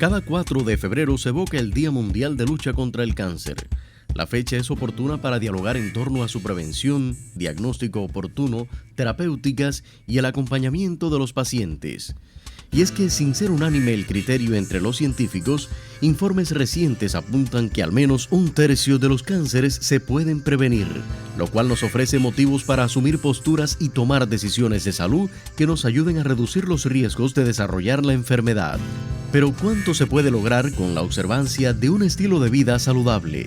Cada 4 de febrero se evoca el Día Mundial de Lucha contra el Cáncer. La fecha es oportuna para dialogar en torno a su prevención, diagnóstico oportuno, terapéuticas y el acompañamiento de los pacientes. Y es que, sin ser unánime el criterio entre los científicos, informes recientes apuntan que al menos 1/3 de los cánceres se pueden prevenir, lo cual nos ofrece motivos para asumir posturas y tomar decisiones de salud que nos ayuden a reducir los riesgos de desarrollar la enfermedad. Pero ¿cuánto se puede lograr con la observancia de un estilo de vida saludable?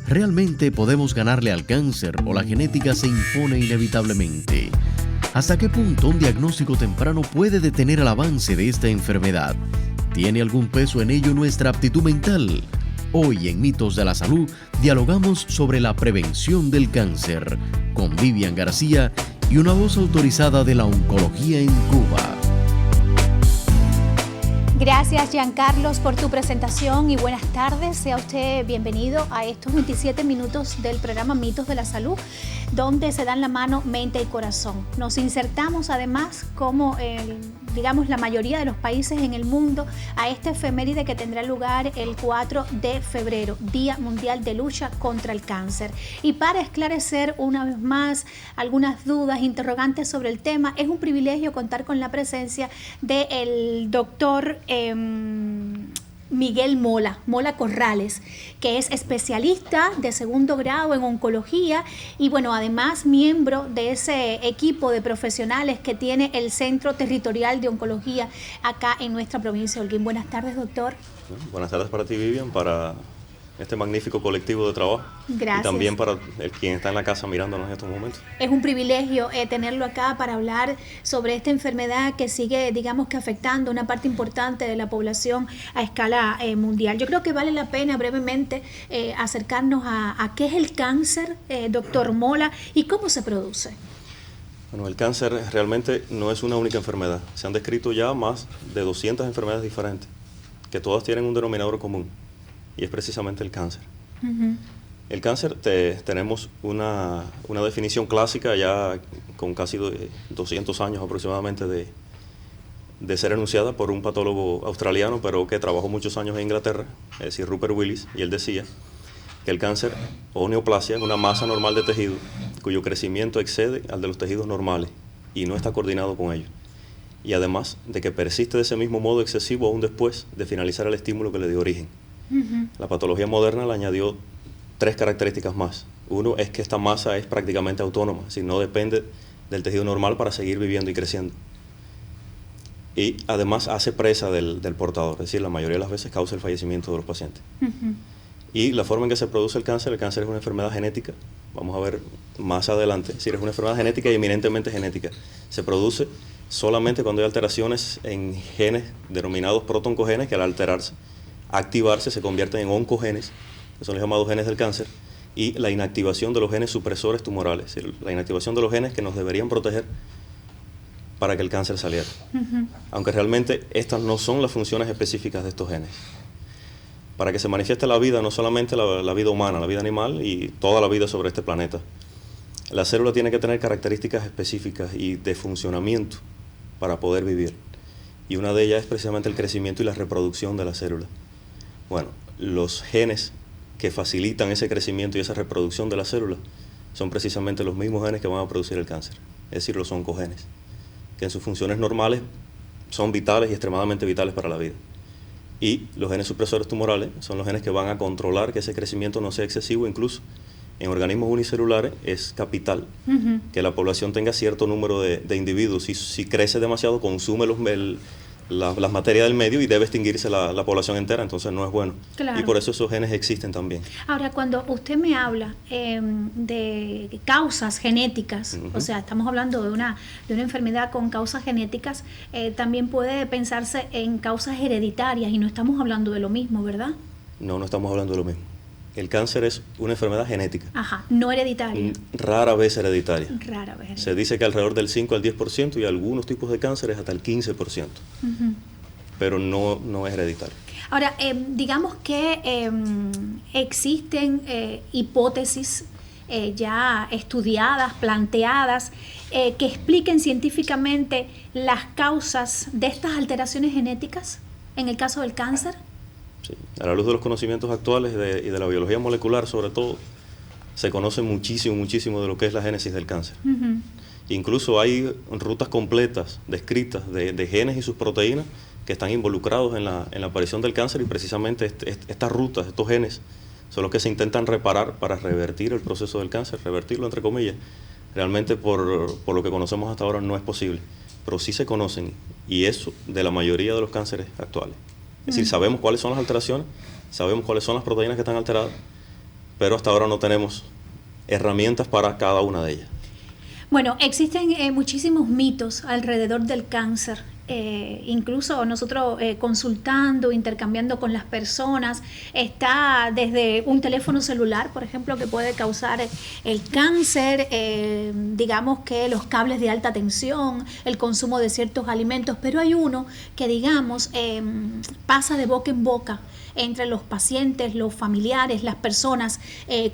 ¿Realmente podemos ganarle al cáncer o la genética se impone inevitablemente? ¿Hasta qué punto un diagnóstico temprano puede detener el avance de esta enfermedad? ¿Tiene algún peso en ello nuestra aptitud mental? Hoy en Mitos de la Salud dialogamos sobre la prevención del cáncer con Vivian García y una voz autorizada de la oncología en Cuba. Gracias, Giancarlos, por tu presentación y buenas tardes. Sea usted bienvenido a estos 27 minutos del programa Mitos de la Salud, donde se dan la mano mente y corazón. Nos insertamos además, como la mayoría de los países en el mundo, a esta efeméride que tendrá lugar el 4 de febrero, Día Mundial de Lucha contra el Cáncer. Y para esclarecer una vez más algunas dudas, interrogantes sobre el tema, es un privilegio contar con la presencia del doctor Miguel Mola Corrales, que es especialista de segundo grado en oncología y además miembro de ese equipo de profesionales que tiene el Centro Territorial de Oncología acá en nuestra provincia de Holguín. Buenas tardes, doctor. Buenas tardes para ti, Vivian, para este magnífico colectivo de trabajo. Gracias. Y también para quien está en la casa mirándonos en estos momentos. Es un privilegio tenerlo acá para hablar sobre esta enfermedad que sigue, afectando una parte importante de la población a escala mundial. Yo creo que vale la pena brevemente acercarnos a qué es el cáncer, doctor Mola, y cómo se produce. Bueno, el cáncer realmente no es una única enfermedad. Se han descrito ya más de 200 enfermedades diferentes, que todas tienen un denominador común. Y es precisamente el cáncer. Uh-huh. El cáncer tenemos una definición clásica ya con casi 200 años aproximadamente de ser enunciada por un patólogo australiano, pero que trabajó muchos años en Inglaterra, es decir, Rupert Willis, y él decía que el cáncer o neoplasia es una masa normal de tejido cuyo crecimiento excede al de los tejidos normales y no está coordinado con ellos. Y además de que persiste de ese mismo modo excesivo aún después de finalizar el estímulo que le dio origen. Uh-huh. La patología moderna le añadió 3 características más. Uno es que esta masa es prácticamente autónoma, es decir, no depende del tejido normal para seguir viviendo y creciendo. Y además hace presa del portador, es decir, la mayoría de las veces causa el fallecimiento de los pacientes. Uh-huh. Y la forma en que se produce el cáncer es una enfermedad genética, vamos a ver más adelante, es decir, es una enfermedad genética y eminentemente genética. Se produce solamente cuando hay alteraciones en genes denominados protooncogenes que al alterarse, activarse, se convierten en oncogenes, que son los llamados genes del cáncer, y la inactivación de los genes supresores tumorales, es decir, la inactivación de los genes que nos deberían proteger para que el cáncer saliera. Uh-huh. Aunque realmente estas no son las funciones específicas de estos genes. Para que se manifieste la vida, no solamente la vida humana, la vida animal y toda la vida sobre este planeta, la célula tiene que tener características específicas y de funcionamiento para poder vivir. Y una de ellas es precisamente el crecimiento y la reproducción de la célula. Bueno, los genes que facilitan ese crecimiento y esa reproducción de la célula son precisamente los mismos genes que van a producir el cáncer, es decir, los oncogenes, que en sus funciones normales son vitales y extremadamente vitales para la vida. Y los genes supresores tumorales son los genes que van a controlar que ese crecimiento no sea excesivo, incluso en organismos unicelulares es capital uh-huh. que la población tenga cierto número de individuos. Si crece demasiado, consume las materias del medio y debe extinguirse la población entera, entonces no es bueno. Claro. Y por eso esos genes existen también. Ahora, cuando usted me habla de causas genéticas, uh-huh. o sea, estamos hablando de una enfermedad con causas genéticas, también puede pensarse en causas hereditarias y no estamos hablando de lo mismo, ¿verdad? No estamos hablando de lo mismo. El cáncer es una enfermedad genética. Ajá, no hereditaria. Rara vez hereditaria. Rara vez hereditaria. Se dice que alrededor del 5 al 10% y algunos tipos de cánceres hasta el 15%. Uh-huh. Pero no es hereditario. Ahora, digamos que existen hipótesis ya estudiadas, planteadas, que expliquen científicamente las causas de estas alteraciones genéticas en el caso del cáncer. Sí. A la luz de los conocimientos actuales y de la biología molecular, sobre todo, se conoce muchísimo de lo que es la génesis del cáncer. Incluso hay rutas completas descritas de genes y sus proteínas que están involucrados en la aparición del cáncer, y precisamente estas rutas, estos genes, son los que se intentan reparar para revertir el proceso del cáncer, revertirlo entre comillas. Realmente por lo que conocemos hasta ahora no es posible, pero sí se conocen, y eso de la mayoría de los cánceres actuales. Es decir, sabemos cuáles son las alteraciones, sabemos cuáles son las proteínas que están alteradas, pero hasta ahora no tenemos herramientas para cada una de ellas. Bueno, existen muchísimos mitos alrededor del cáncer. Incluso nosotros consultando, intercambiando con las personas, está desde un teléfono celular, por ejemplo, que puede causar el cáncer, digamos que los cables de alta tensión, el consumo de ciertos alimentos, pero hay uno que, digamos, pasa de boca en boca entre los pacientes, los familiares, las personas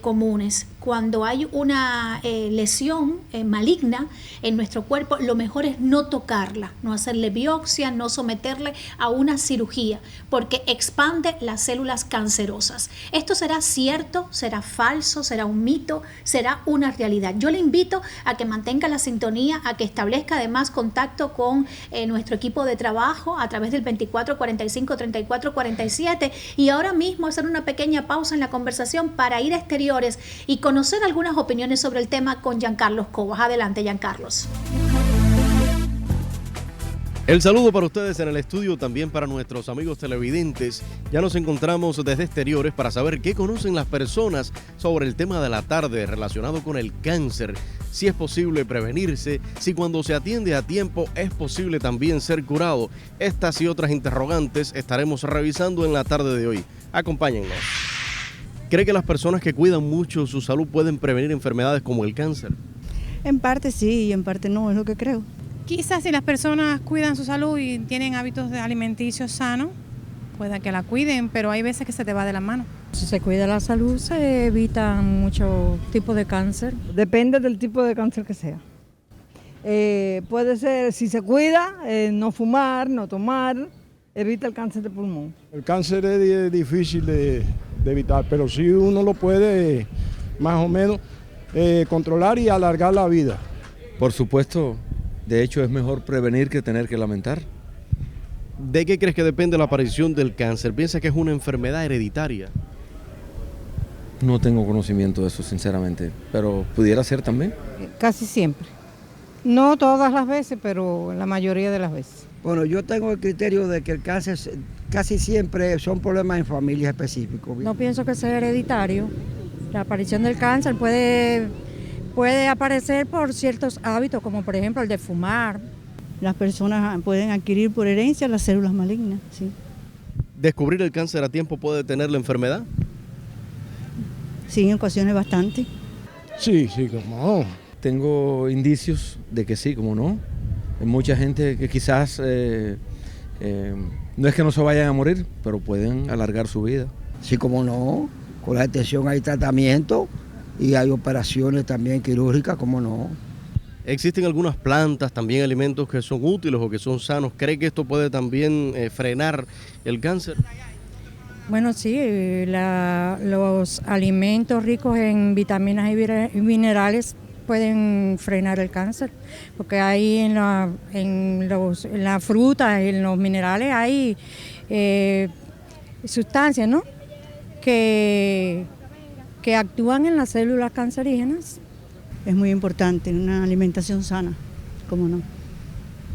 comunes. Cuando hay una lesión maligna en nuestro cuerpo, lo mejor es no tocarla, no hacerle biopsia, no someterle a una cirugía, porque expande las células cancerosas. ¿Esto será cierto? ¿Será falso? ¿Será un mito? ¿Será una realidad? Yo le invito a que mantenga la sintonía, a que establezca además contacto con nuestro equipo de trabajo a través del 2445-3447, y ahora mismo hacer una pequeña pausa en la conversación para ir a exteriores y conocer algunas opiniones sobre el tema con Giancarlos Cobas. Adelante, Giancarlos. El saludo para ustedes en el estudio, también para nuestros amigos televidentes. Ya nos encontramos desde exteriores para saber qué conocen las personas sobre el tema de la tarde relacionado con el cáncer. Si es posible prevenirse, si cuando se atiende a tiempo es posible también ser curado. Estas y otras interrogantes estaremos revisando en la tarde de hoy. Acompáñennos. ¿Cree que las personas que cuidan mucho su salud pueden prevenir enfermedades como el cáncer? En parte sí y en parte no, es lo que creo. Quizás si las personas cuidan su salud y tienen hábitos alimenticios sanos, pueda que la cuiden, pero hay veces que se te va de la mano. Si se cuida la salud, se evitan muchos tipos de cáncer. Depende del tipo de cáncer que sea. Puede ser, si se cuida, no fumar, no tomar, evita el cáncer de pulmón. El cáncer es difícil de evitar, pero sí uno lo puede más o menos controlar y alargar la vida. Por supuesto, de hecho es mejor prevenir que tener que lamentar. ¿De qué crees que depende la aparición del cáncer? ¿Piensa que es una enfermedad hereditaria? No tengo conocimiento de eso, sinceramente, pero pudiera ser también. Casi siempre. No todas las veces, pero la mayoría de las veces. Bueno, yo tengo el criterio de que el cáncer casi siempre son problemas en familias específicos. No pienso que sea hereditario. La aparición del cáncer puede aparecer por ciertos hábitos, como por ejemplo el de fumar. Las personas pueden adquirir por herencia las células malignas, sí. ¿Descubrir el cáncer a tiempo puede detener la enfermedad? Sí, en ocasiones bastante. Sí, como no. Tengo indicios de que sí, como no. Hay mucha gente que quizás no es que no se vayan a morir, pero pueden alargar su vida. Sí, como no. Con la detención hay tratamiento y hay operaciones también quirúrgicas, como no. ¿Existen algunas plantas, también alimentos que son útiles o que son sanos? ¿Cree que esto puede también frenar el cáncer? Bueno, sí, los alimentos ricos en vitaminas y minerales pueden frenar el cáncer, porque hay en la fruta, en los minerales hay sustancias, ¿no?, que actúan en las células cancerígenas. Es muy importante, una alimentación sana, ¿cómo no?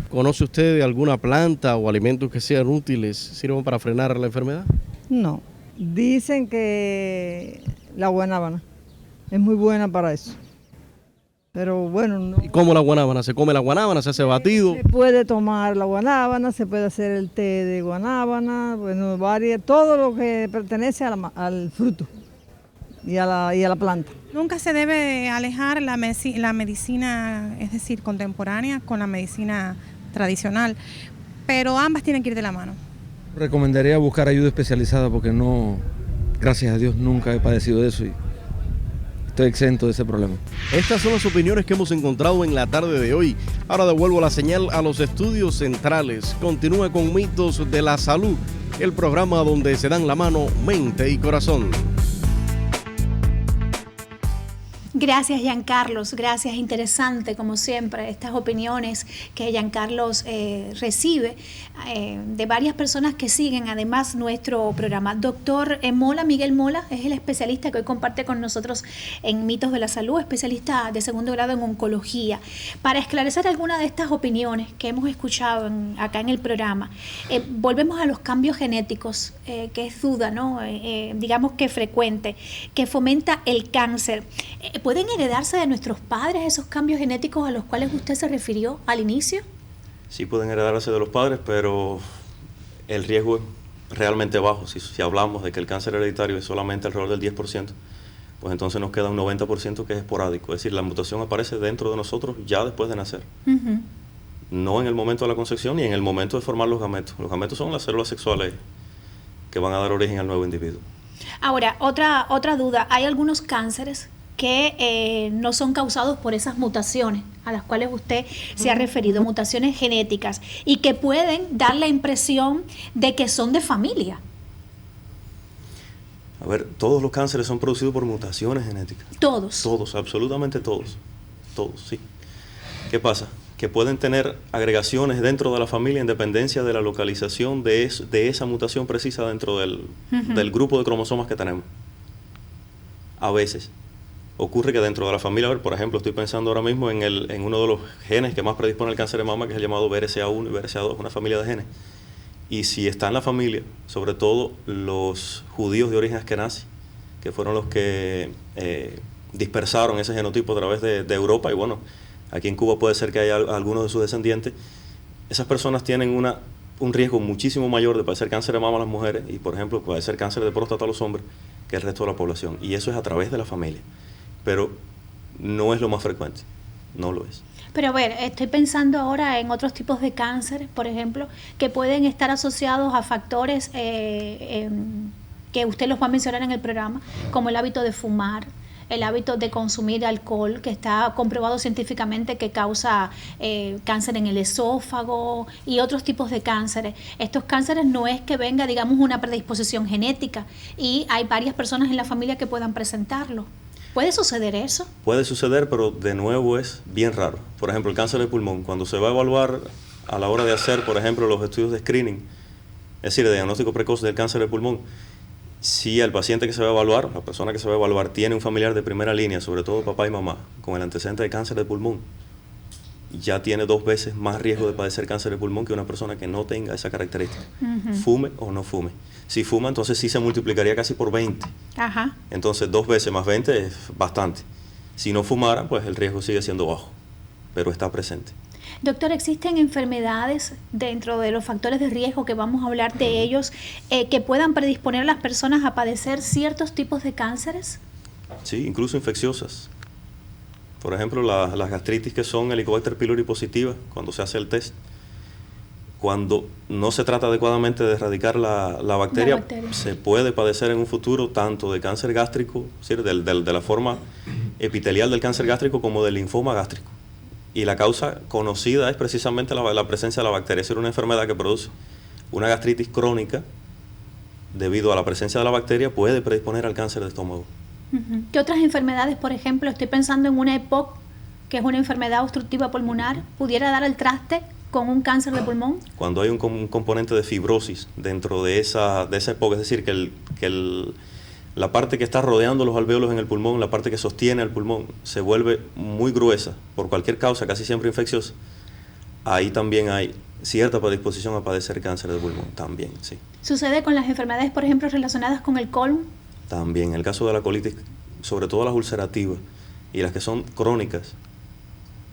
¿Conoce usted de alguna planta o alimentos que sean útiles, sirvan para frenar la enfermedad? No. Dicen que la guanábana es muy buena para eso. Pero bueno, no. ¿Y cómo la guanábana? ¿Se come la guanábana? ¿Se hace batido? Se puede tomar la guanábana, se puede hacer el té de guanábana, bueno, todo lo que pertenece al fruto y a la planta. Nunca se debe alejar la medicina, es decir, contemporánea, con la medicina tradicional, pero ambas tienen que ir de la mano. Recomendaría buscar ayuda especializada porque no, gracias a Dios, nunca he padecido de eso y estoy exento de ese problema. Estas son las opiniones que hemos encontrado en la tarde de hoy. Ahora devuelvo la señal a los estudios centrales. Continúa con Mitos de la Salud el programa donde se dan la mano mente y corazón. Gracias, Giancarlos, gracias, interesante como siempre estas opiniones que Giancarlos recibe de varias personas que siguen además nuestro programa. Doctor Mola, Miguel Mola, es el especialista que hoy comparte con nosotros en Mitos de la Salud, especialista de segundo grado en oncología. Para esclarecer algunas de estas opiniones que hemos escuchado acá en el programa, volvemos a los cambios genéticos, que es duda, ¿no? Digamos que frecuente, que fomenta el cáncer. ¿Pueden heredarse de nuestros padres esos cambios genéticos a los cuales usted se refirió al inicio? Sí pueden heredarse de los padres, pero el riesgo es realmente bajo. Si hablamos de que el cáncer hereditario es solamente alrededor del 10%, pues entonces nos queda un 90% que es esporádico. Es decir, la mutación aparece dentro de nosotros ya después de nacer. Uh-huh. No en el momento de la concepción ni en el momento de formar los gametos. Los gametos son las células sexuales que van a dar origen al nuevo individuo. Ahora, otra duda. Hay algunos cánceres que no son causados por esas mutaciones a las cuales usted se ha referido, mutaciones genéticas, y que pueden dar la impresión de que son de familia. A ver, todos los cánceres son producidos por mutaciones genéticas. ¿Todos? Todos, absolutamente todos. Todos, sí. ¿Qué pasa? Que pueden tener agregaciones dentro de la familia en dependencia de la localización de esa mutación precisa dentro del grupo de cromosomas que tenemos. A veces ocurre que dentro de la familia, a ver, por ejemplo, estoy pensando ahora mismo en uno de los genes que más predispone al cáncer de mama, que es el llamado BRCA1 y BRCA2, una familia de genes. Y si está en la familia, sobre todo los judíos de origen askenazi, que fueron los que dispersaron ese genotipo a través de Europa, y bueno, aquí en Cuba puede ser que haya algunos de sus descendientes, esas personas tienen un riesgo muchísimo mayor de padecer cáncer de mama a las mujeres y, por ejemplo, padecer cáncer de próstata a los hombres que el resto de la población. Y eso es a través de la familia. Pero no es lo más frecuente, no lo es. Pero a ver, estoy pensando ahora en otros tipos de cáncer, por ejemplo, que pueden estar asociados a factores que usted los va a mencionar en el programa, como el hábito de fumar, el hábito de consumir alcohol, que está comprobado científicamente que causa cáncer en el esófago y otros tipos de cánceres. Estos cánceres no es que venga, digamos, una predisposición genética y hay varias personas en la familia que puedan presentarlo. ¿Puede suceder eso? Puede suceder, pero de nuevo es bien raro. Por ejemplo, el cáncer de pulmón, cuando se va a evaluar a la hora de hacer, por ejemplo, los estudios de screening, es decir, de diagnóstico precoz del cáncer de pulmón, si el paciente que se va a evaluar, la persona que se va a evaluar, tiene un familiar de primera línea, sobre todo papá y mamá, con el antecedente de cáncer de pulmón, ya tiene 2 veces más riesgo de padecer cáncer de pulmón que una persona que no tenga esa característica, fume o no fume. Si fuma, entonces sí se multiplicaría casi por 20. Ajá. Entonces 2 veces más 20 es bastante. Si no fumara, pues el riesgo sigue siendo bajo, pero está presente. Doctor, ¿existen enfermedades dentro de los factores de riesgo que vamos a hablar de ellos que puedan predisponer a las personas a padecer ciertos tipos de cánceres? Sí, incluso infecciosas. Por ejemplo, las gastritis que son Helicobacter pylori positivas, cuando se hace el test, cuando no se trata adecuadamente de erradicar la bacteria, se puede padecer en un futuro tanto de cáncer gástrico, ¿sí? de la forma epitelial del cáncer gástrico como del linfoma gástrico. Y la causa conocida es precisamente la presencia de la bacteria. Es una enfermedad que produce una gastritis crónica debido a la presencia de la bacteria, puede predisponer al cáncer de estómago. ¿Qué otras enfermedades, por ejemplo, estoy pensando en una EPOC, que es una enfermedad obstructiva pulmonar, pudiera dar el traste con un cáncer de pulmón? Cuando hay un componente de fibrosis dentro de esa EPOC, es decir, que la parte que está rodeando los alvéolos en el pulmón, la parte que sostiene el pulmón, se vuelve muy gruesa por cualquier causa, casi siempre infecciosa, ahí también hay cierta predisposición a padecer cáncer de pulmón, también, sí. ¿Sucede con las enfermedades, por ejemplo, relacionadas con el colon? También, en el caso de la colitis, sobre todo las ulcerativas y las que son crónicas,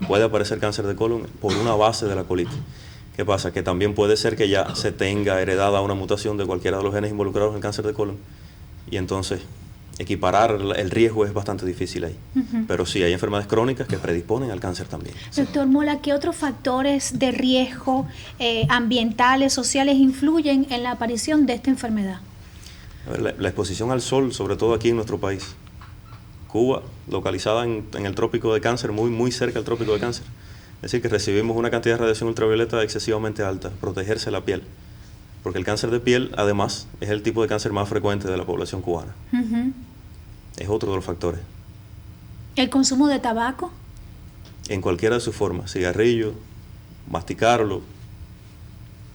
puede aparecer cáncer de colon por una base de la colitis. ¿Qué pasa? Que también puede ser que ya se tenga heredada una mutación de cualquiera de los genes involucrados en el cáncer de colon y entonces equiparar el riesgo es bastante difícil ahí. Pero sí, hay enfermedades crónicas que predisponen al cáncer también. Doctor Mola, ¿qué otros factores de riesgo ambientales, sociales influyen en la aparición de esta enfermedad? A ver, la exposición al sol, sobre todo aquí en nuestro país. Cuba, localizada en el trópico de Cáncer, muy cerca del trópico de Cáncer. Es decir, que recibimos una cantidad de radiación ultravioleta excesivamente alta, protegerse la piel. porque el cáncer de piel, además, es el tipo de cáncer más frecuente de la población cubana. Es otro de los factores. ¿El consumo de tabaco? En cualquiera de sus formas, cigarrillo, masticarlo,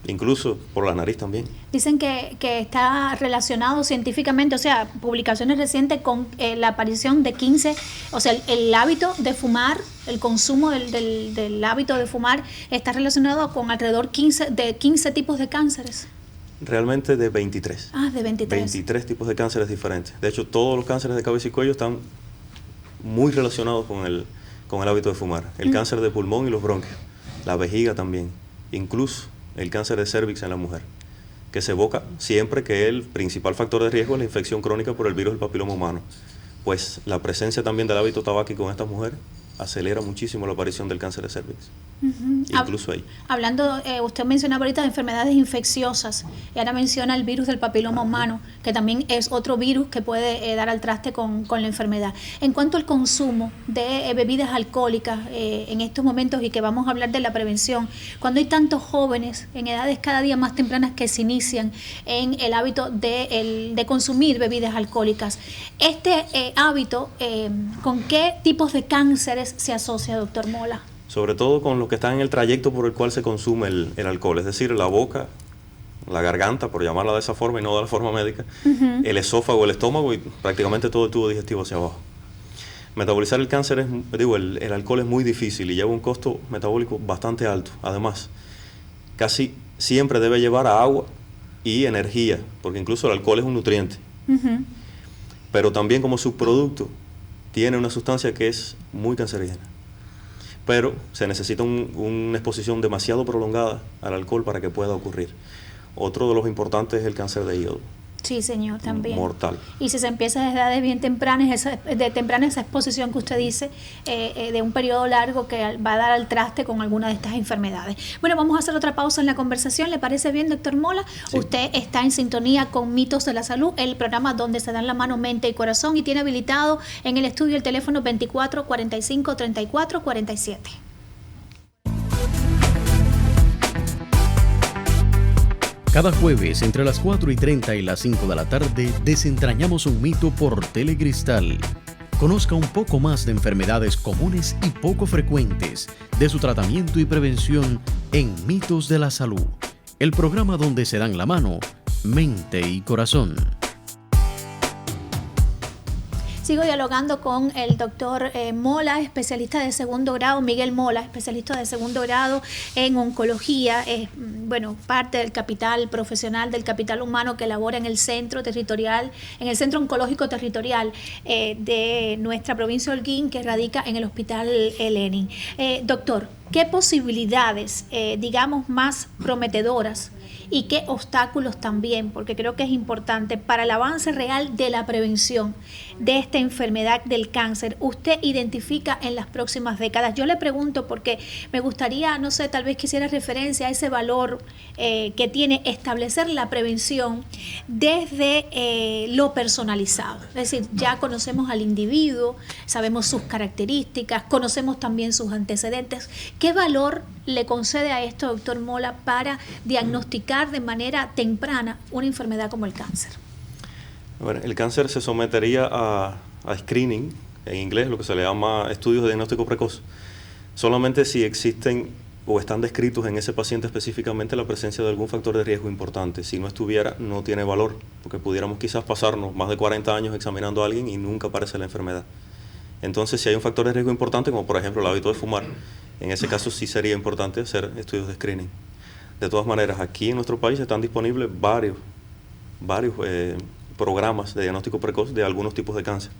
incluso por la nariz también. Dicen que está relacionado científicamente, o sea, publicaciones recientes con la aparición de 15, o sea, el hábito de fumar, el consumo del hábito de fumar está relacionado con alrededor de 15 tipos de cánceres. Realmente de 23. Ah, de 23. 23 tipos de cánceres diferentes. De hecho, todos los cánceres de cabeza y cuello están muy relacionados con el hábito de fumar. El cáncer de pulmón y los bronquios, la vejiga también, incluso el cáncer de cervix en la mujer, que se evoca siempre que el principal factor de riesgo es la infección crónica por el virus del papiloma humano. Pues la presencia también del hábito tabáquico en estas mujeres acelera muchísimo la aparición del cáncer de cervix. Incluso ahí. Hablando, usted mencionaba ahorita de enfermedades infecciosas y ahora menciona el virus del papiloma humano, que también es otro virus que puede dar al traste con la enfermedad. En cuanto al consumo de bebidas alcohólicas en estos momentos, y que vamos a hablar de la prevención, cuando hay tantos jóvenes en edades cada día más tempranas que se inician en el hábito de consumir bebidas alcohólicas, este hábito, ¿con qué tipos de cánceres se asocia, doctor Mola? Sobre todo con los que están en el trayecto por el cual se consume el alcohol, es decir, la boca, la garganta, por llamarla de esa forma y no de la forma médica, el esófago, el estómago y prácticamente todo el tubo digestivo hacia abajo. Metabolizar el cáncer el alcohol es muy difícil y lleva un costo metabólico bastante alto. Además, casi siempre debe llevar a agua y energía, porque incluso el alcohol es un nutriente. Pero también como subproducto tiene una sustancia que es muy cancerígena. Pero se necesita una exposición demasiado prolongada al alcohol para que pueda ocurrir. Otro de los importantes es el cáncer de hígado. Sí, señor, también. Mortal. Y si se empieza desde edades bien tempranas, esa exposición que usted dice, de un periodo largo que va a dar al traste con alguna de estas enfermedades. Bueno, vamos a hacer otra pausa en la conversación. ¿Le parece bien, doctor Mola? Sí. Usted está en sintonía con Mitos de la Salud, el programa donde se dan la mano, mente y corazón, y tiene habilitado en el estudio el teléfono 24 45 34 47. Cada jueves entre las 4:30 y las 5 de la tarde desentrañamos un mito por Telecristal. Conozca un poco más de enfermedades comunes y poco frecuentes, de su tratamiento y prevención en Mitos de la Salud, el programa donde se dan la mano, mente y corazón. Sigo dialogando con el doctor Mola, especialista de segundo grado, Miguel Mola, especialista de segundo grado en oncología, parte del capital profesional, del capital humano que labora en el centro territorial, en el centro oncológico territorial de nuestra provincia de Holguín, que radica en el Hospital Lenin. Doctor, ¿qué posibilidades, más prometedoras y qué obstáculos también, porque creo que es importante para el avance real de la prevención de esta enfermedad del cáncer, usted identifica en las próximas décadas? Yo le pregunto porque me gustaría, tal vez quisiera referencia a ese valor que tiene establecer la prevención desde lo personalizado. Es decir, ya conocemos al individuo, sabemos sus características, conocemos también sus antecedentes. ¿Qué valor le concede a esto, doctor Mola, para diagnosticar de manera temprana una enfermedad como el cáncer? Bueno, el cáncer se sometería a screening, en inglés, lo que se le llama estudios de diagnóstico precoz, solamente si existen o están descritos en ese paciente específicamente la presencia de algún factor de riesgo importante. Si no estuviera, no tiene valor, porque pudiéramos quizás pasarnos más de 40 años examinando a alguien y nunca aparece la enfermedad. Entonces, si hay un factor de riesgo importante, como por ejemplo el hábito de fumar, en ese caso sí sería importante hacer estudios de screening. De todas maneras, aquí en nuestro país están disponibles varios programas de diagnóstico precoz de algunos tipos de cáncer.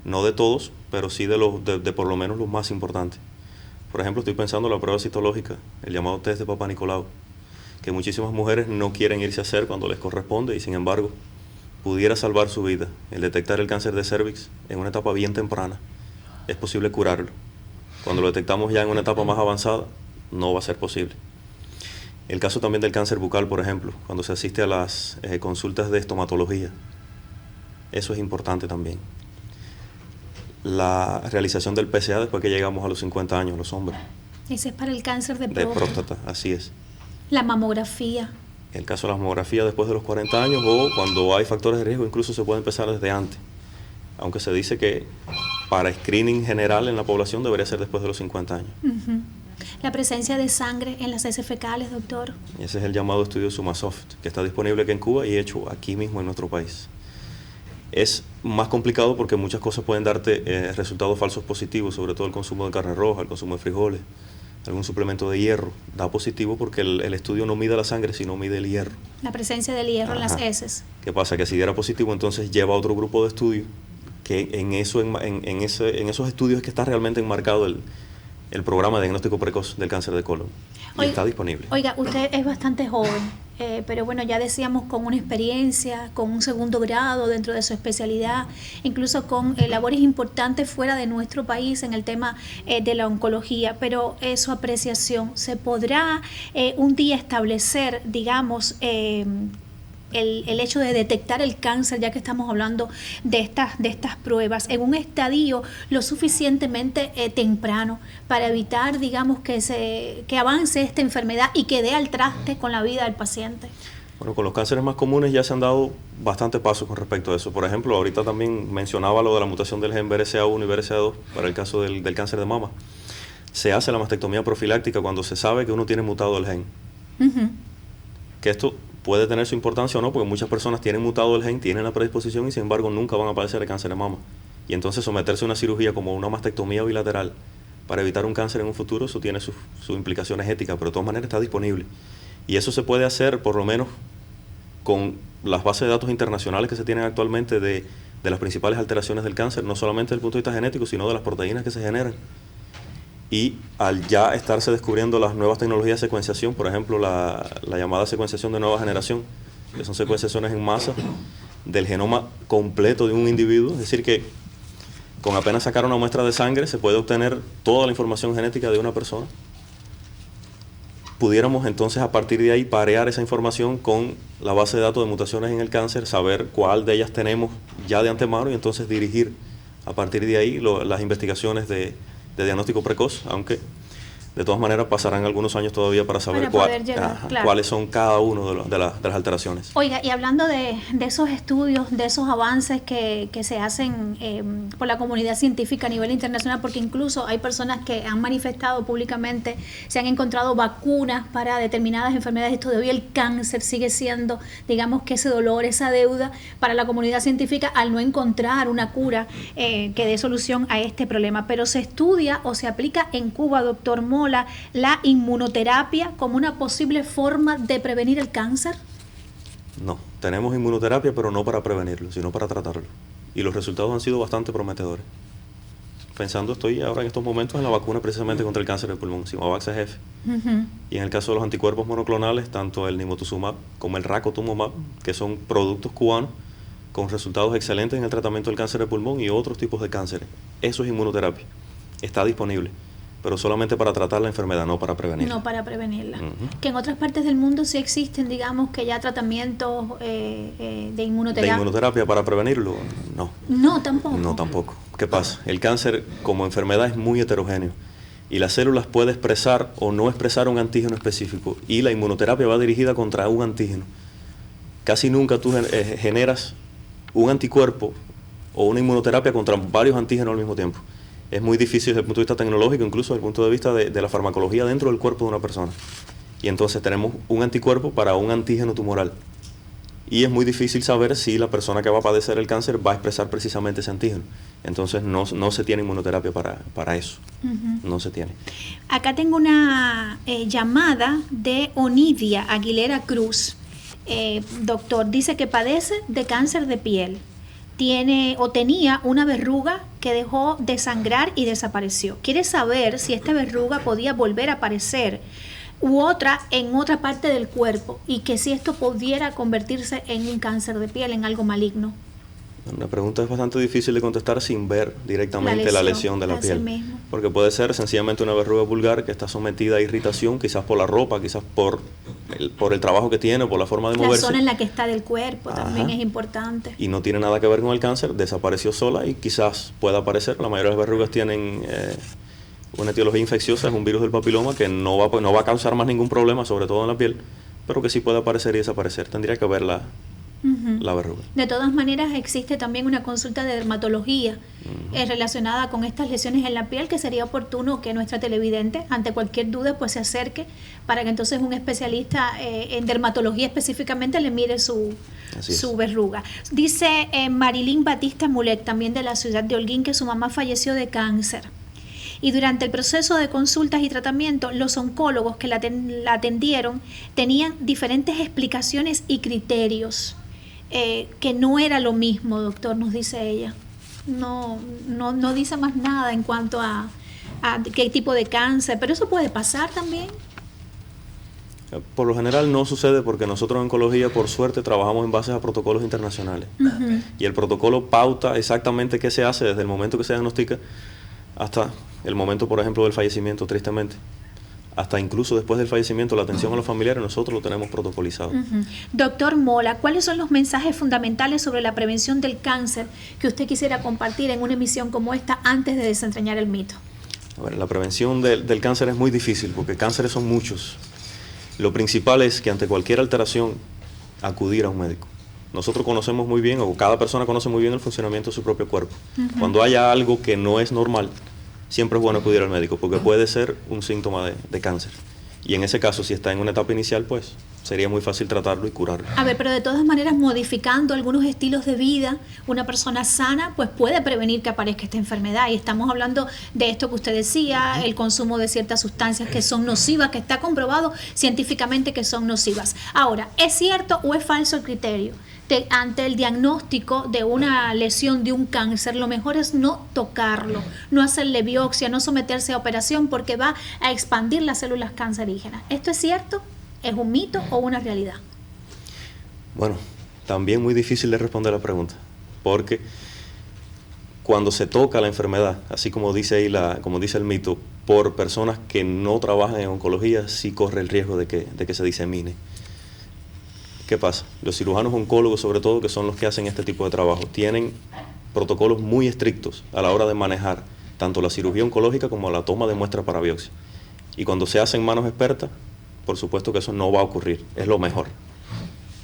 No de todos, pero sí de por lo menos los más importantes. Por ejemplo, estoy pensando en la prueba citológica, el llamado test de Papá Nicolau, que muchísimas mujeres no quieren irse a hacer cuando les corresponde y sin embargo pudiera salvar su vida. El detectar el cáncer de cervix en una etapa bien temprana, es posible curarlo. Cuando lo detectamos ya en una etapa más avanzada, no va a ser posible. El caso también del cáncer bucal, por ejemplo, cuando se asiste a las consultas de estomatología, eso es importante también. La realización del PSA después que llegamos a los 50 años, los hombres. Ese es para el cáncer de próstata, así es. La mamografía. En el caso de la mamografía después de los 40 años o cuando hay factores de riesgo, incluso se puede empezar desde antes. Aunque se dice que para screening general en la población debería ser después de los 50 años. La presencia de sangre en las heces fecales, doctor. Ese es el llamado estudio SumaSoft, que está disponible aquí en Cuba y hecho aquí mismo en nuestro país. Es más complicado porque muchas cosas pueden darte resultados falsos positivos, sobre todo el consumo de carne roja, el consumo de frijoles, algún suplemento de hierro. Da positivo porque el estudio no mide la sangre, sino mide el hierro. La presencia del hierro en las heces. ¿Qué pasa? Que si diera positivo, entonces lleva a otro grupo de estudios, que en esos estudios es que está realmente enmarcado el programa de diagnóstico precoz del cáncer de colon. Y está disponible. Oiga, usted es bastante joven, pero bueno, ya decíamos, con una experiencia, con un segundo grado dentro de su especialidad, incluso con labores importantes fuera de nuestro país en el tema de la oncología, pero su apreciación, ¿se podrá un día establecer, digamos, el hecho de detectar el cáncer, ya que estamos hablando de estas pruebas, en un estadio lo suficientemente temprano para evitar, digamos, que avance esta enfermedad y que dé al traste con la vida del paciente? Bueno, con los cánceres más comunes ya se han dado bastantes pasos con respecto a eso. Por ejemplo, ahorita también mencionaba lo de la mutación del gen BRCA1 y BRCA2 para el caso del cáncer de mama. Se hace la mastectomía profiláctica cuando se sabe que uno tiene mutado el gen. Que esto puede tener su importancia o no, porque muchas personas tienen mutado el gen, tienen la predisposición y sin embargo nunca van a padecer de cáncer de mama. Y entonces someterse a una cirugía como una mastectomía bilateral para evitar un cáncer en un futuro, eso tiene sus implicaciones éticas, pero de todas maneras está disponible. Y eso se puede hacer por lo menos con las bases de datos internacionales que se tienen actualmente de las principales alteraciones del cáncer, no solamente desde el punto de vista genético, sino de las proteínas que se generan. Y al ya estarse descubriendo las nuevas tecnologías de secuenciación, por ejemplo, la llamada secuenciación de nueva generación, que son secuenciaciones en masa del genoma completo de un individuo, es decir que con apenas sacar una muestra de sangre se puede obtener toda la información genética de una persona. Pudiéramos entonces a partir de ahí parear esa información con la base de datos de mutaciones en el cáncer, saber cuál de ellas tenemos ya de antemano y entonces dirigir a partir de ahí las investigaciones de diagnóstico precoz, aunque de todas maneras pasarán algunos años todavía para saber cuáles son cada uno de las alteraciones. Oiga, y hablando de esos estudios, de esos avances que se hacen por la comunidad científica a nivel internacional, porque incluso hay personas que han manifestado públicamente, se han encontrado vacunas para determinadas enfermedades, todavía el cáncer sigue siendo, digamos, que ese dolor, esa deuda para la comunidad científica al no encontrar una cura que dé solución a este problema. Pero se estudia o se aplica en Cuba, doctor Mola, la inmunoterapia como una posible forma de prevenir el cáncer. No, tenemos inmunoterapia, pero no para prevenirlo, sino para tratarlo. Y los resultados han sido bastante prometedores. Estoy ahora en estos momentos en la vacuna precisamente contra el cáncer de pulmón, Sinovac CGF. Y en el caso de los anticuerpos monoclonales, tanto el Nimotuzumab como el Racotumumab, que son productos cubanos con resultados excelentes en el tratamiento del cáncer de pulmón y otros tipos de cánceres. Eso es inmunoterapia. Está disponible, pero solamente para tratar la enfermedad, no para prevenirla. No para prevenirla. Que en otras partes del mundo sí existen, digamos, que ya tratamientos de inmunoterapia. ¿De inmunoterapia para prevenirlo? No. No, tampoco. No, tampoco. ¿Qué pasa? El cáncer como enfermedad es muy heterogéneo y las células pueden expresar o no expresar un antígeno específico y la inmunoterapia va dirigida contra un antígeno. Casi nunca tú generas un anticuerpo o una inmunoterapia contra varios antígenos al mismo tiempo. Es muy difícil desde el punto de vista tecnológico, incluso desde el punto de vista de la farmacología dentro del cuerpo de una persona. Y entonces tenemos un anticuerpo para un antígeno tumoral. Y es muy difícil saber si la persona que va a padecer el cáncer va a expresar precisamente ese antígeno. Entonces no se tiene inmunoterapia para eso. No se tiene. Acá tengo una llamada de Onidia Aguilera Cruz. Doctor, dice que padece de cáncer de piel. Tenía una verruga que dejó de sangrar y desapareció. Quiere saber si esta verruga podía volver a aparecer u otra en otra parte del cuerpo y que si esto pudiera convertirse en un cáncer de piel, en algo maligno. La pregunta es bastante difícil de contestar sin ver directamente la lesión de la piel. Mismo. Porque puede ser sencillamente una verruga vulgar que está sometida a irritación, quizás por la ropa, quizás por el trabajo que tiene, por la forma de moverse. La zona en la que está del cuerpo también es importante. Y no tiene nada que ver con el cáncer, desapareció sola y quizás pueda aparecer. La mayoría de las verrugas tienen una etiología infecciosa, es un virus del papiloma que no va a causar más ningún problema, sobre todo en la piel, pero que sí puede aparecer y desaparecer. Tendría que ver la verruga. De todas maneras, existe también una consulta de dermatología relacionada con estas lesiones en la piel, que sería oportuno que nuestra televidente, ante cualquier duda, pues se acerque para que entonces un especialista en dermatología específicamente le mire su verruga. Dice Marilyn Batista Mulet, también de la ciudad de Holguín, que su mamá falleció de cáncer. Y durante el proceso de consultas y tratamiento, los oncólogos que la atendieron tenían diferentes explicaciones y criterios, que no era lo mismo, doctor, nos dice ella. No dice más nada en cuanto a qué tipo de cáncer, pero eso puede pasar también. Por lo general no sucede porque nosotros en oncología, por suerte, trabajamos en base a protocolos internacionales. Y el protocolo pauta exactamente qué se hace desde el momento que se diagnostica hasta el momento, por ejemplo, del fallecimiento, tristemente. Hasta incluso después del fallecimiento, la atención a los familiares, nosotros lo tenemos protocolizado. Doctor Mola, ¿cuáles son los mensajes fundamentales sobre la prevención del cáncer que usted quisiera compartir en una emisión como esta antes de desentrañar el mito? A ver, la prevención del cáncer es muy difícil porque cánceres son muchos. Lo principal es que ante cualquier alteración, acudir a un médico. Nosotros conocemos muy bien, o cada persona conoce muy bien el funcionamiento de su propio cuerpo. Cuando haya algo que no es normal, siempre es bueno acudir al médico, porque puede ser un síntoma de cáncer. Y en ese caso, si está en una etapa inicial, pues sería muy fácil tratarlo y curarlo. A ver, pero de todas maneras, modificando algunos estilos de vida, una persona sana pues puede prevenir que aparezca esta enfermedad. Y estamos hablando de esto que usted decía, el consumo de ciertas sustancias que son nocivas, que está comprobado científicamente que son nocivas. Ahora, ¿es cierto o es falso el criterio? Ante el diagnóstico de una lesión de un cáncer, lo mejor es no tocarlo, no hacerle biopsia, no someterse a operación porque va a expandir las células cancerígenas. ¿Esto es cierto? ¿Es un mito o una realidad? Bueno, también muy difícil de responder la pregunta, porque cuando se toca la enfermedad, así como dice ahí como dice el mito, por personas que no trabajan en oncología, sí corre el riesgo de que se disemine. ¿Qué pasa? Los cirujanos oncólogos, sobre todo, que son los que hacen este tipo de trabajo, tienen protocolos muy estrictos a la hora de manejar tanto la cirugía oncológica como la toma de muestras para biopsia. Y cuando se hace en manos expertas, por supuesto que eso no va a ocurrir, es lo mejor.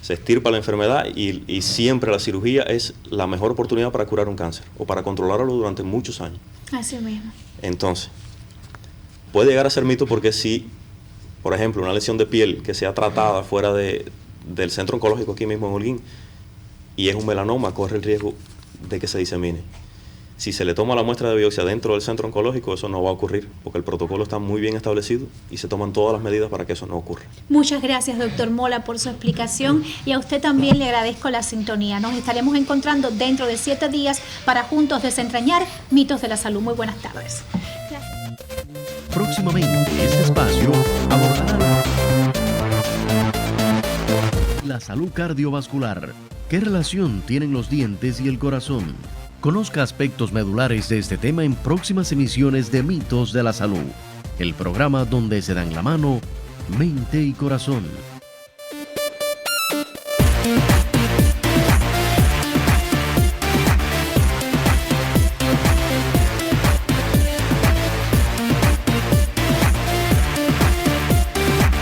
Se extirpa la enfermedad y siempre la cirugía es la mejor oportunidad para curar un cáncer o para controlarlo durante muchos años. Así mismo. Entonces, puede llegar a ser mito porque si, por ejemplo, una lesión de piel que sea tratada fuera del centro oncológico aquí mismo en Holguín y es un melanoma, corre el riesgo de que se disemine. Si se le toma la muestra de biopsia dentro del centro oncológico, eso no va a ocurrir, porque el protocolo está muy bien establecido y se toman todas las medidas para que eso no ocurra. Muchas gracias, doctor Mola, por su explicación, y a usted también le agradezco la sintonía. Nos estaremos encontrando dentro de 7 días para juntos desentrañar mitos de la salud. Muy buenas tardes. Próximamente, este espacio abordará la salud cardiovascular. ¿Qué relación tienen los dientes y el corazón? Conozca aspectos medulares de este tema en próximas emisiones de Mitos de la Salud, el programa donde se dan la mano mente y corazón.